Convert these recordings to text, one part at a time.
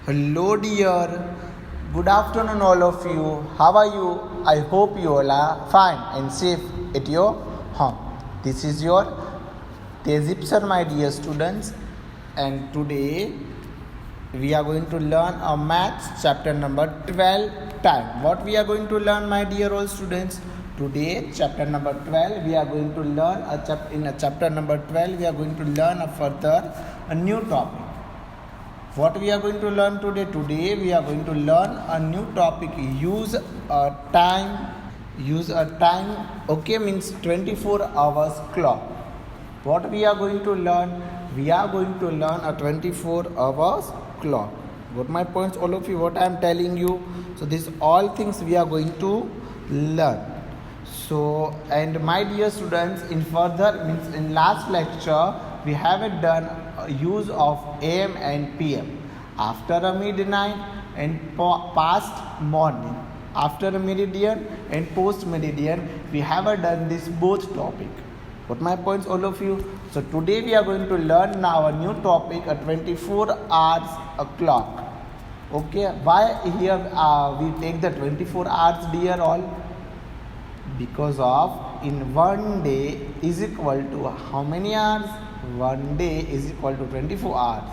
Hello, dear. Good afternoon, all of you. How are you? I hope you all are fine and safe at your home. This is your Tezip sir, my dear students, and today we are going to learn a maths chapter number 12 time. What we are going to learn, my dear all students? Today, chapter number 12, we are going to learn in chapter number 12, we are going to learn a new topic. What we are going to learn today? Today we are going to learn a new topic. Use a time. Okay, means 24 hours clock. What we are going to learn? We are going to learn a 24 hours clock. Got my points, all of you? What I am telling you. So these all things we are going to learn. So, and my dear students, in last lecture we have done use of AM and PM. After a midnight and past morning, after a meridian and post meridian, we have done this both topic. Got my points, all of you? So today we are going to learn now a new topic, a 24 hours clock. Okay, why here we take the 24 hours, dear all? Because of in one day is equal to how many hours? One day is equal to 24 hours.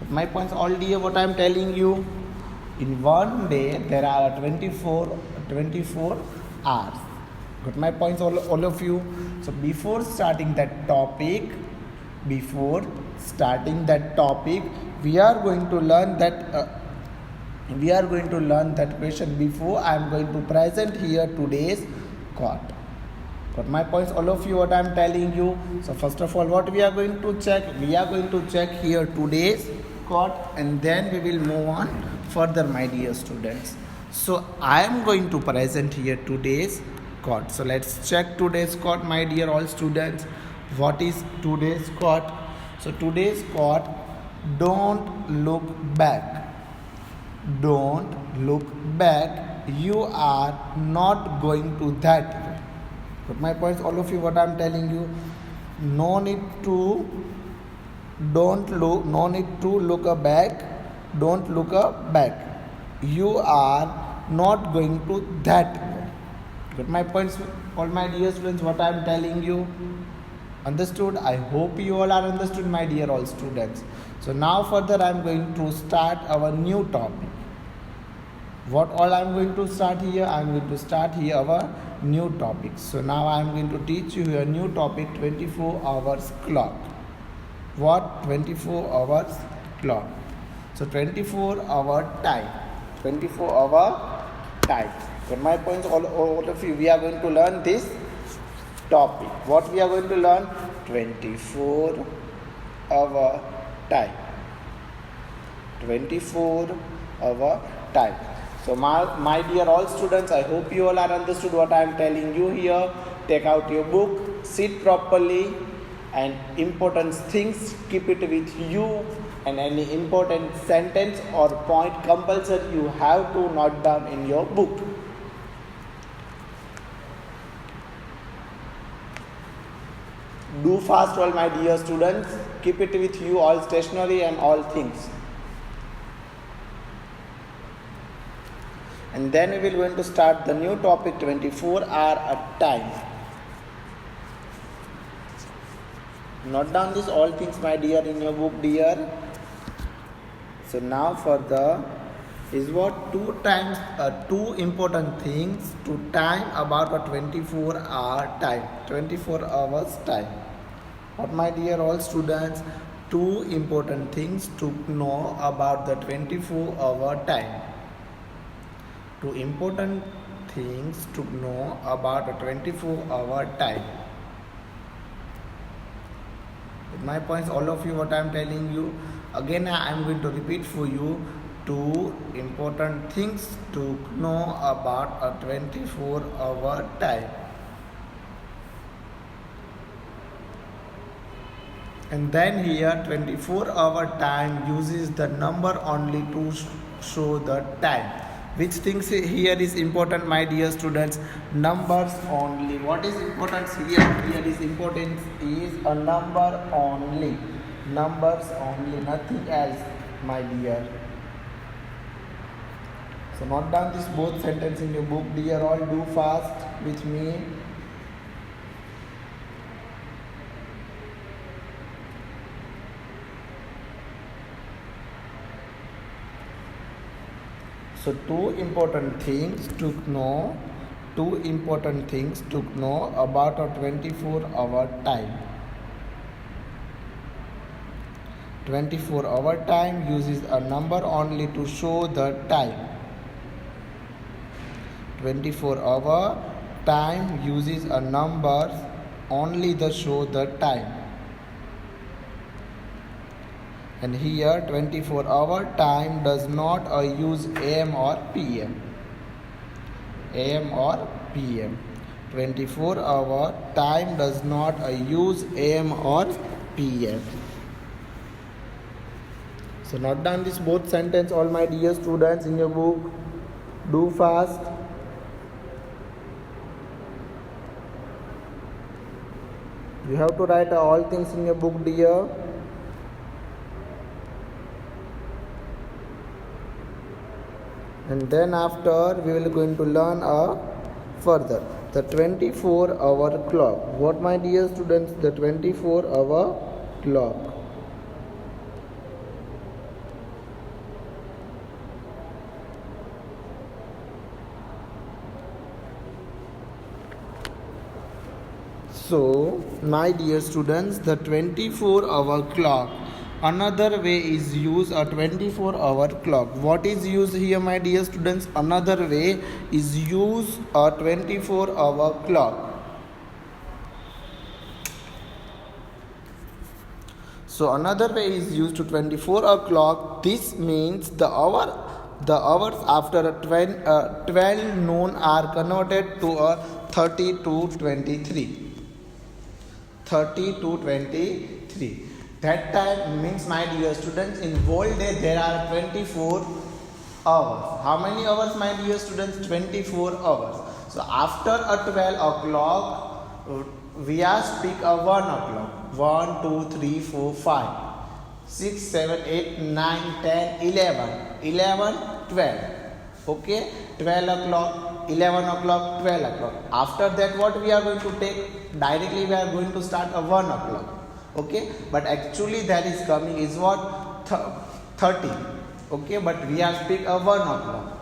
But my points all, dear, what I am telling you, in one day there are 24 hours. Got my points, all of you? So before starting that topic, we are going to learn that question. Before I am going to present here today's quote. Got my points, all of you, what I am telling you? So first of all, what we are going to check? We are going to check here today's quote, and then we will move on further, my dear students. So I am going to present here today's quote. So let's check today's quote, my dear all students. What is today's quote? So today's quote: don't look back. Don't look back. You are not going to that way. But my points, all of you, what I am telling you, no need to look back. Don't look back. You are not going to that way. Got my points, all my dear students, what I am telling you? Understood? I hope you all are understood, my dear all students. So now further I am going to start our new topic. What all I am going to start here? I am going to start here our new topic. So now I am going to teach you a new topic, 24 hours clock. What? 24 hours clock. So 24 hour time. 24 hour time. Got my points, all of you? We are going to learn this topic. What we are going to learn? 24 hour time. 24 hour time. So my dear all students, I hope you all are understood what I am telling you here. Take out your book, sit properly, and important things keep it with you, and any important sentence or point compulsory you have to note down in your book. Do fast, all my dear students. Keep it with you, all stationery and all things. And then we will going to start the new topic, 24 hour time. Note down this all things, my dear, in your book, dear. So now for the is what two important things to time about a 24 hour time, 24 hours time. What, my dear all students? Two important things to know about the 24 hour time. Two important things to know about a 24 hour time. With my points, all of you, what I am telling you? Again, I am going to repeat for you two important things to know about a 24 hour time. And then here 24 hour time uses the number only to show the time. Which things here is important, my dear students? Numbers only. What is important here? Here is important is a number only. Numbers only, nothing else, my dear. So note down this both sentence in your book, dear all. Do fast with me. So two important things to know about a 24-hour time. 24-hour time uses a number only to show the time. 24-hour time uses a number only to show the time. And here 24-hour time does not use AM or PM. AM or PM. 24-hour time does not use AM or PM. So note down this both sentence, all my dear students, in your book. Do fast. You have to write all things in your book, dear. And then after we will going to learn further the 24-hour clock. What, my dear students? The 24-hour clock. So, my dear students, the 24-hour clock. Another way is use a 24-hour clock. What is used here, my dear students? Another way is use a 24-hour clock. So another way is used to 24-hour clock. This means the hours after 12 noon are converted to a 30 to 23. 30 to 23. That time means, my dear students, in whole day there are 24 hours. How many hours, my dear students? 24 hours. So after a 12 o'clock, we are speak a 1 o'clock. 1, 2, 3, 4, 5, 6, 7, 8, 9, 10, 11, 12. Okay, 12 o'clock, 11 o'clock, 12 o'clock. After that, what we are going to take? Directly we are going to start a 1 o'clock. Okay, but actually that is coming is what? 30. Okay, but we are speak a 1 o'clock.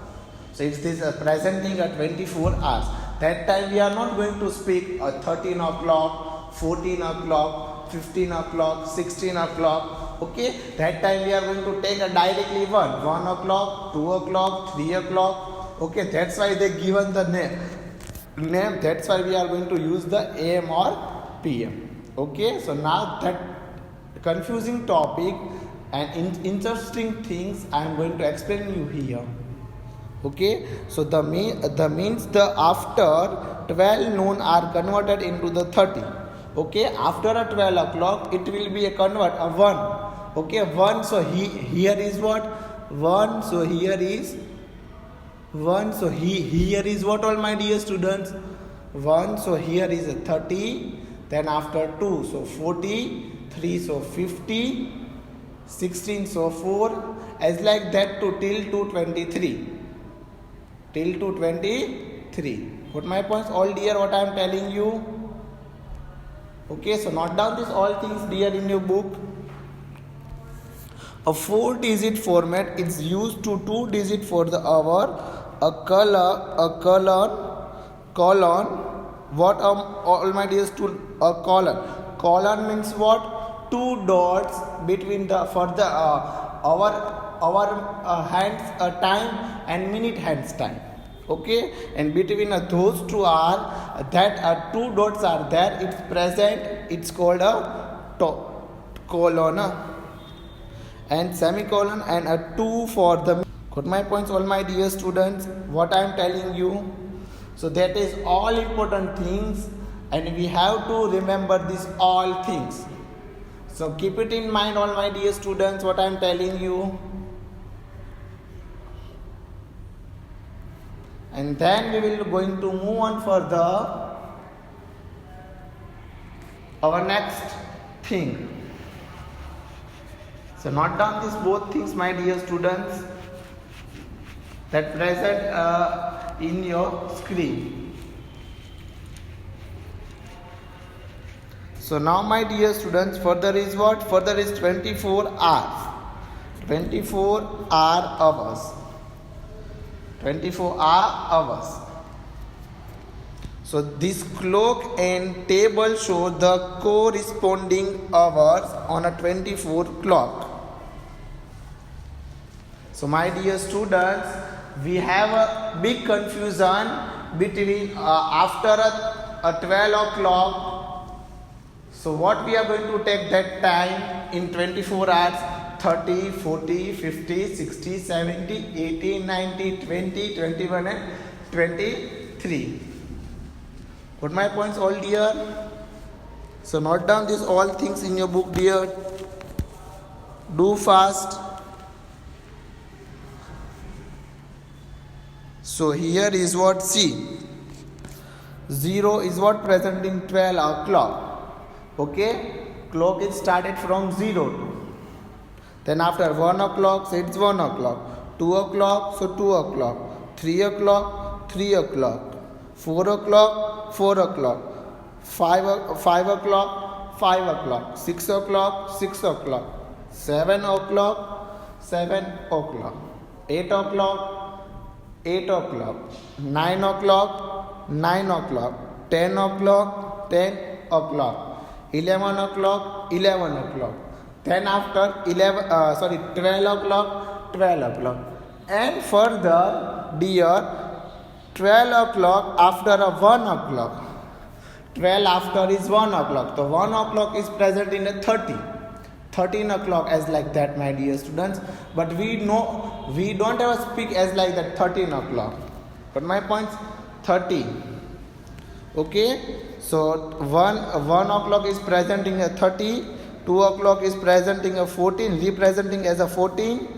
So it's this presenting a 24 hours. That time we are not going to speak a 13 o'clock, 14 o'clock, 15 o'clock, 16 o'clock. Okay, that time we are going to take a directly 1 o'clock, 2 o'clock, 3 o'clock. Okay, that's why they given the name. That's why we are going to use the AM or PM. Okay, so now that confusing topic and interesting things I am going to explain you here. Okay, so the means the after 12 noon are converted into the 30. Okay, after a 12 o'clock it will be a convert a 1. Okay, 1. So here is what? 1. So here is 1. So here is what, all my dear students? 1. So here is a 30. Then after 2, so 40, 3, so 50, 16, so 4, as like that to till to 23. Till to 23. What my points, all dear, what I am telling you? Okay, so note down this all things, dear, in your book. A 4-digit format is used to 2-digit for the hour. A colon. What all my dear students? A colon. Colon means what? 2 dots between the for the our hands time and minute hands time. Okay, and between those two are that 2 dots are there. It's present. It's called a colon and semicolon and a 2 for the. Got my points, all my dear students? What I am telling you. So that is all important things, and we have to remember these all things. So keep it in mind, all my dear students, what I am telling you. And then we will going to move on further. Our next thing. So note down these both things, my dear students. that present in your screen. So now my dear students, further is what? Further is 24 hours. 24 hours. 24 hours. So this clock and table show the corresponding hours on a 24 clock. So my dear students, we have a big confusion between after a 12 o'clock. So what we are going to take that time in 24 hours? 30, 40, 50, 60, 70, 80, 90, 20, 21 and 23. Got my points all dear? So note down these all things in your book dear. Do fast. So here is what? See. 0 is what? Present in 12 o'clock. Okay? Clock is started from 0 to. Then after 1 o'clock, so it's 1 o'clock. 2 o'clock, so 2 o'clock. 3 o'clock, 3 o'clock. 4 o'clock, 4 o'clock. 5 o'clock, 5 o'clock. 6 o'clock, 6 o'clock. 7 o'clock, 7 o'clock. 8 o'clock, 8 o'clock. 9 o'clock, 9 o'clock. 10 o'clock, 10 o'clock. 11 o'clock, 11 o'clock. Then after 12 o'clock, 12 o'clock. And further, dear, 12 o'clock after a 1 o'clock. 12 after is 1 o'clock. The 1 o'clock is present in a 30. 13 o'clock as like that, my dear students. But we know, we don't ever speak as like that 13 o'clock. But my points, 30. Okay. So 1 o'clock is present in a 30. 2 o'clock is presenting a 14, representing as a 14.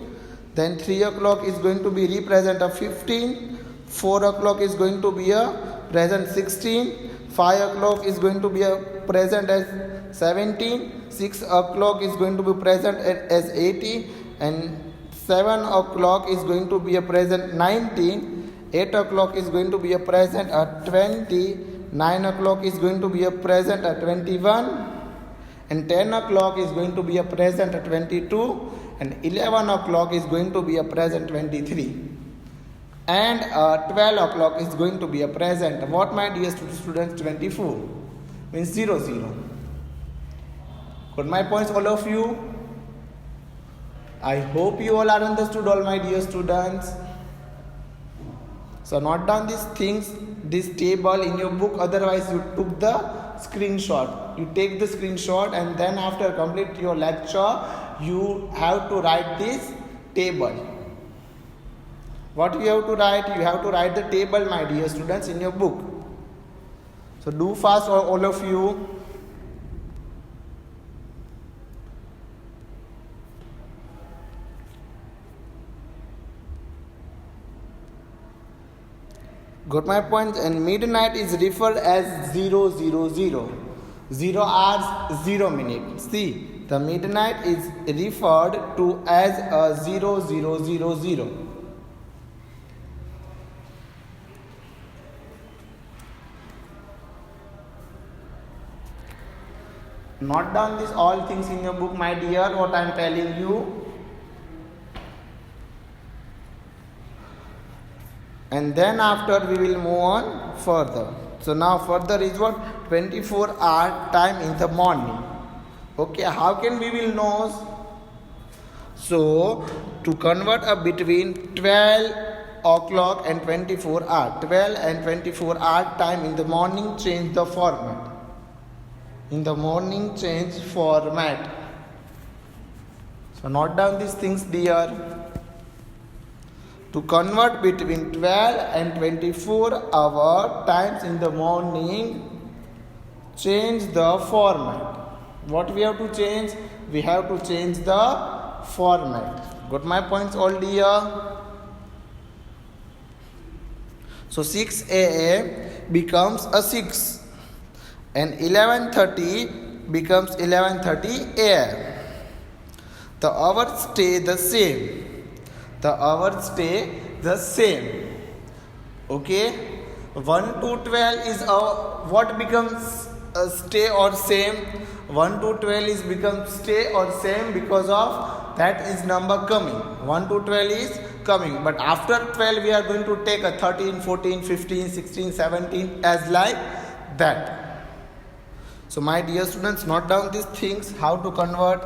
Then 3 o'clock is going to be represent a 15. 4 o'clock is going to be a present 16. 5 o'clock is going to be a present as 17. 6 o'clock is going to be present as 18. And 7 o'clock is going to be a present 19. 8 o'clock is going to be a present at 20. 9 o'clock is going to be a present at 21. And 10 o'clock is going to be a present at 22. And 11 o'clock is going to be a present 23. And 12 o'clock is going to be a present. What, my dear students? 24. Means 0, 0. Got my points, all of you? I hope you all are understood, all my dear students. So note down these things, this table in your book. Otherwise you took the screenshot. You take the screenshot and then after complete your lecture, you have to write this table. What you have to write? You have to write the table, my dear students, in your book. So do fast, all of you. Got my point? And midnight is referred as 0, 0, 0. 0 hours, 0 minutes. See, the midnight is referred to as a 0, 0, 0, 0. Note down these all things in your book, my dear, what I am telling you. And then after we will move on further. So now further is what? 24-hour time in the morning. Okay, how can we will know? So to convert between 12 o'clock and 24 hour. 12 and 24 hour time in the morning, change the format. In the morning, change format. So note down these things, dear. To convert between 12 and 24 hour times in the morning, change the format. What we have to change? We have to change the format. Got my points all, dear? So 6 a.m. becomes a 6 and 11:30 becomes 11:30 a.m. The hours stay the same. The hours stay the same. Okay, 1 to 12 is what becomes stay or same. 1 to 12 is become stay or same because of that is number coming. 1 to 12 is coming, but after 12 we are going to take a 13, 14, 15, 16, 17 as like that. So my dear students, note down these things, how to convert.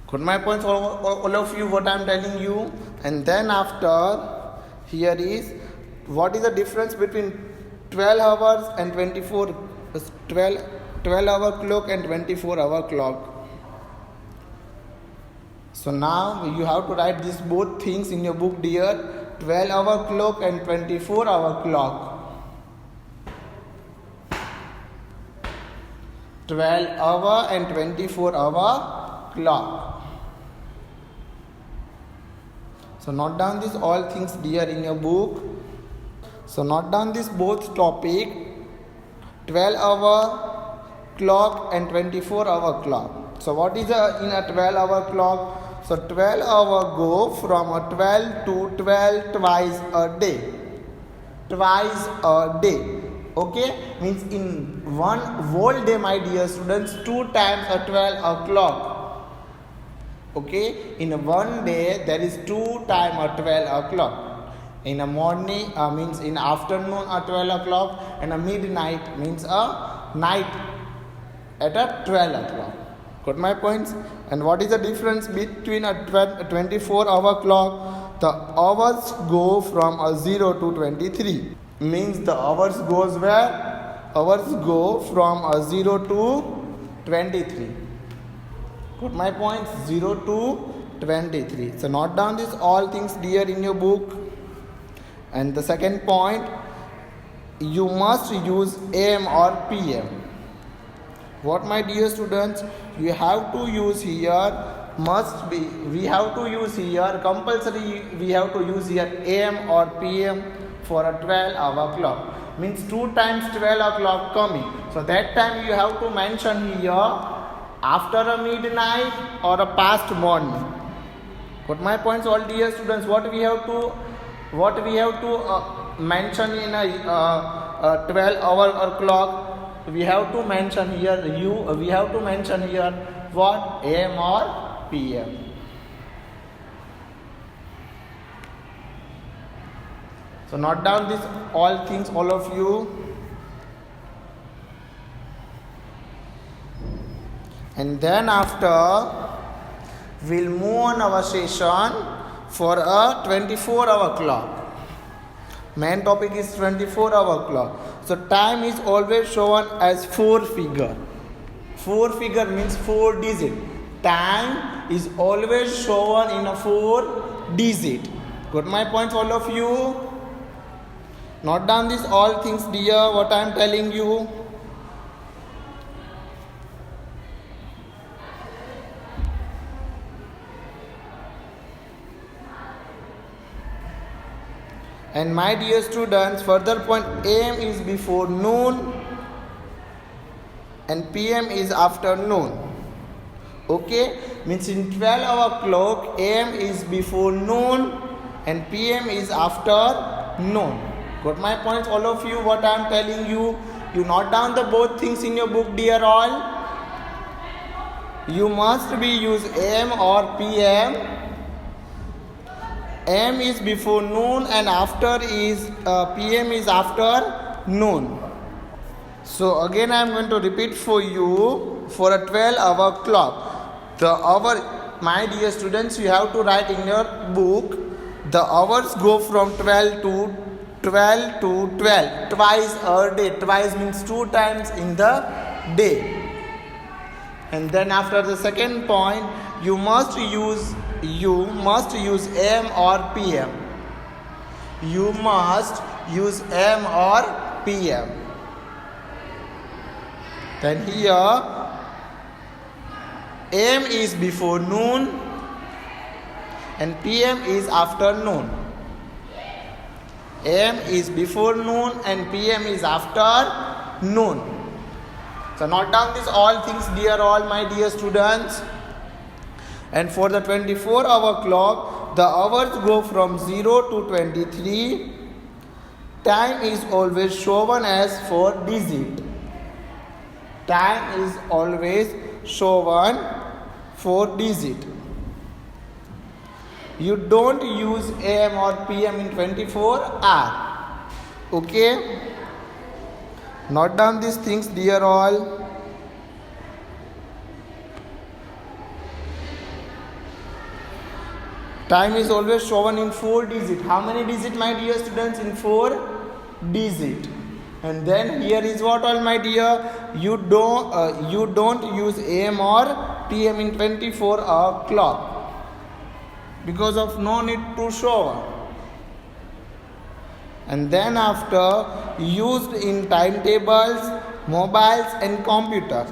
Got my points, all of you, what I am telling you. And then after, here is what is the difference between 12 hours and 12 hour clock and 24 hour clock. So now you have to write these both things in your book, dear. 12 hour clock and 24 hour clock. 12 hour and 24 hour clock. So note down these all things, dear, in your book. So note down this both topic, 12 hour clock and 24 hour clock. So what is in a 12 hour clock? So 12 hour go from a 12 to 12 twice a day. Twice a day. Okay, means in one whole day, my dear students, 2 times a 12 o'clock. Okay, in one day there is 2 times a 12 o'clock. In a morning means in afternoon at 12 o'clock, and a midnight means a night at a 12 o'clock. Got my points? And what is the difference between a 24 hour clock? The hours go from a 0 to 23. Means the hours goes where? Hours go from a 0 to 23. Got my points? 0 to 23. So note down this all things, dear, in your book. And the second point, you must use AM or PM. What, my dear students, you have to use here, must be, we have to use here, compulsory we have to use here AM or PM for a 12-hour clock. Means 2 times 12 o'clock coming. So that time you have to mention here after a midnight or a past morning. Got my points, all dear students? What we have to mention in a 12-hour clock? We have to mention here we have to mention here what? AM or PM. So note down this all things, all of you. And then after we'll move on our session for a 24-hour clock. Main topic is 24-hour clock. So time is always shown as 4 figure. 4 figure means 4 digit. Time is always shown in a 4 digit. Got my points, all of you? Note down this all things, dear, what I am telling you. And my dear students, further point, AM is before noon and PM is afternoon. Okay, means in 12-hour clock, AM is before noon and PM is after noon. Got my points, all of you, what I am telling you? You note down the both things in your book, dear all. You must be use AM or PM. AM is before noon and after is PM is after noon. So again I am going to repeat for you for a 12-hour clock. The hour, my dear students, you have to write in your book, the hours go from 12 to 12 twice a day. Twice means 2 times in the day. And then after the second point, you must use AM or PM. You must use AM or PM. Then here AM is before noon and PM is after noon. AM is before noon and PM is after noon. So note down this all things, dear all my dear students. And for the 24-hour clock, the hours go from 0 to 23. Time is always shown as 4 digit. Time is always shown 4 digit. You don't use AM or PM in 24 hours. Okay? Note down these things, dear all. Time is always shown in 4 digit. How many digit, my dear students? In 4 digit. And then here is what all, my dear, you don't use AM or PM in 24-hour clock because of no need to show. And then after, used in timetables, mobiles and computers,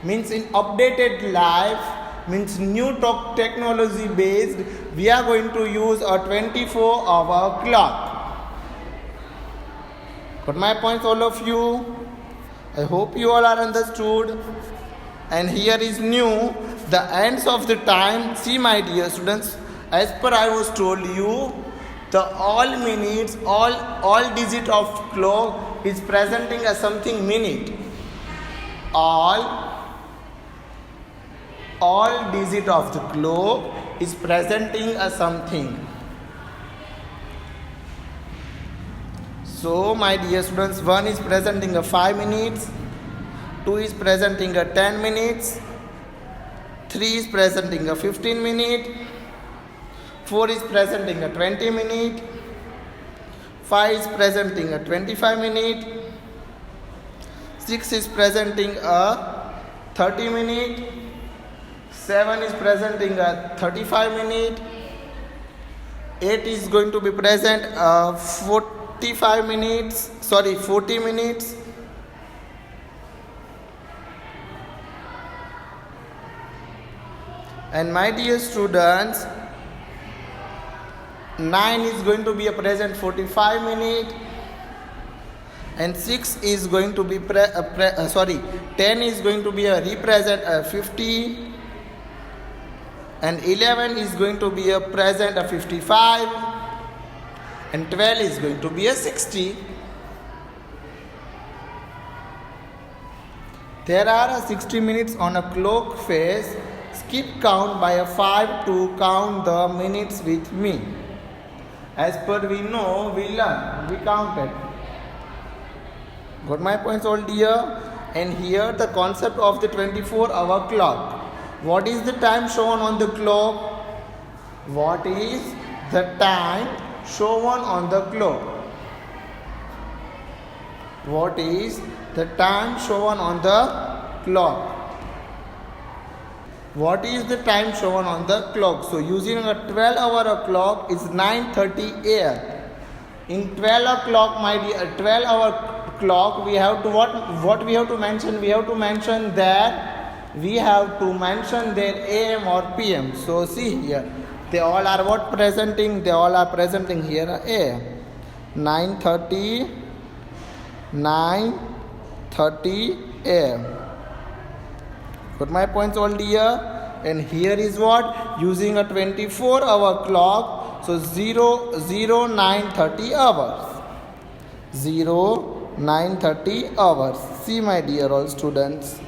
means in updated life, means new technology based, we are going to use a 24-hour clock. Got my points, all of you? I hope you all are understood. And here is new, the ends of the time. See, my dear students, as per I was told you, the all minutes, all digit of clock is presenting as something minute. All digit of the clock is presenting as something. So my dear students, 1 is presenting a 5 minutes, 2 is presenting a 10 minutes, 3 is presenting a 15 minute, 4 is presenting a 20 minute, 5 is presenting a 25 minute, 6 is presenting a 30 minute, 7 is presenting a 35 minute, 8 is going to be present 40 minutes, and my dear students, 9 is going to be a present 45 minutes, and 6 is going to be 10 is going to be a represent 50, and 11 is going to be a present a 55, and 12 is going to be a 60. There are 60 minutes on a clock face. Skip count by a 5 to count the minutes with me. As per we know, we learn, we counted. Got my points, all dear? And here the concept of the 24-hour clock. What is the time shown on the clock? What is the time shown on the clock? What is the time shown on the clock? What is the time shown on the clock? So using a 12-hour clock is 9:30 a.m. In 12 o'clock, my dear, 12-hour clock, we have to what we have to mention? We have to mention that we have to mention their AM or PM. So see here, they all are what presenting? They all are presenting here AM. 9:30 AM. Got my points, all dear? And here is what? Using a 24-hour clock. So 9:30 hours. 9:30 hours. See, my dear all students.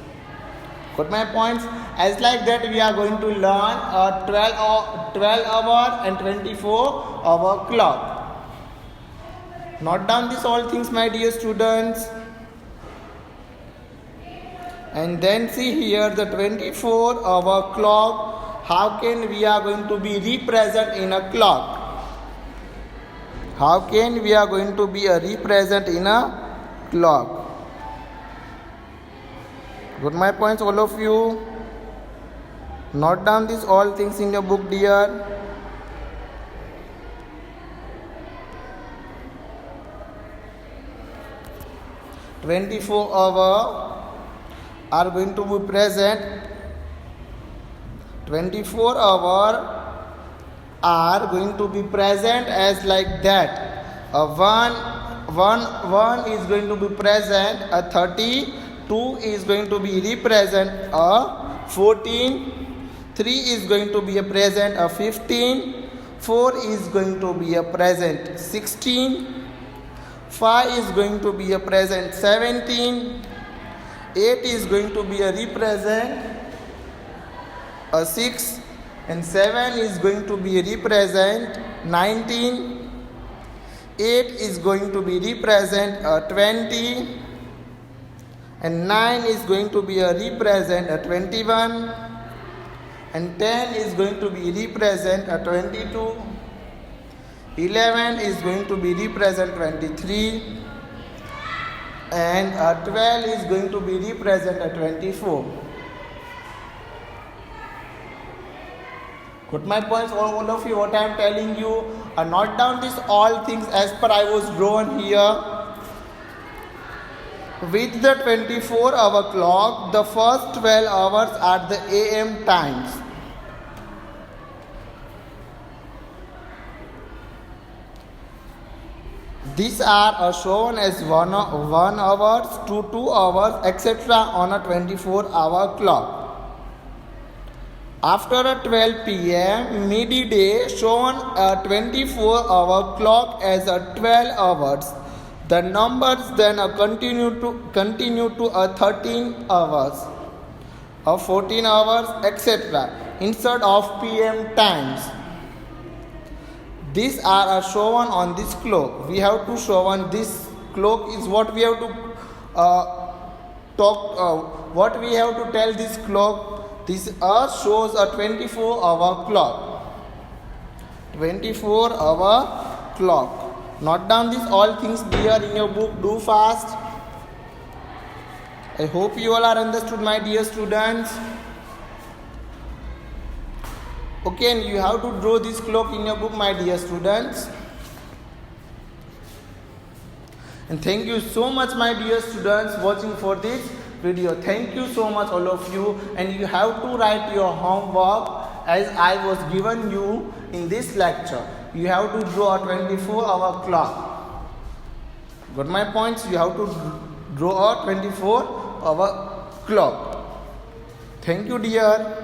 Got my points? As like that, we are going to learn a 12-hour and 24-hour clock. Note down these all things, my dear students. And then see here the 24-hour clock. How can we are going to be represent in a clock? How can we are going to be a represent in a clock? Got my points, all of you? Note down these all things in your book, dear. "24-hour are going to be present. 24-hour are going to be present as like that. One is going to be present a 30 2 is going to be represent a 14, 3 is going to be a present a 15, 4 is going to be a present 16, 5 is going to be a present 17, 8 is going to be a represent a 6, and 7 is going to be a represent 19, 8 is going to be represent a 20, and 9 is going to be a represent a 21, and 10 is going to be represent a 22, 11 is going to be represent 23, and 12 is going to be represent a 24. Got my points, all of you? What I am telling you, note down this all things as per I was drawn here. With the 24-hour clock, the first 12 hours are the AM times. These are shown as 1 hours to 2 hours, etc. on a 24-hour clock. After a 12 p.m. midday, shown a 24-hour clock as a 12 hours. The numbers then continue to a 13 hours, a 14 hours, etc. instead of p.m. times. These are shown on this clock. We have to show on this clock is what we have to what we have to tell this clock. This shows a 24-hour clock. 24-hour clock. Note down these all things dear in your book. Do fast. I hope you all are understood, my dear students. Okay, and you have to draw this clock in your book, my dear students. And thank you so much, my dear students, watching for this video. Thank you so much, all of you. And you have to write your homework as I was given you in this lecture. You have to draw a 24-hour clock. Got my points? You have to draw a 24-hour clock. Thank you, dear.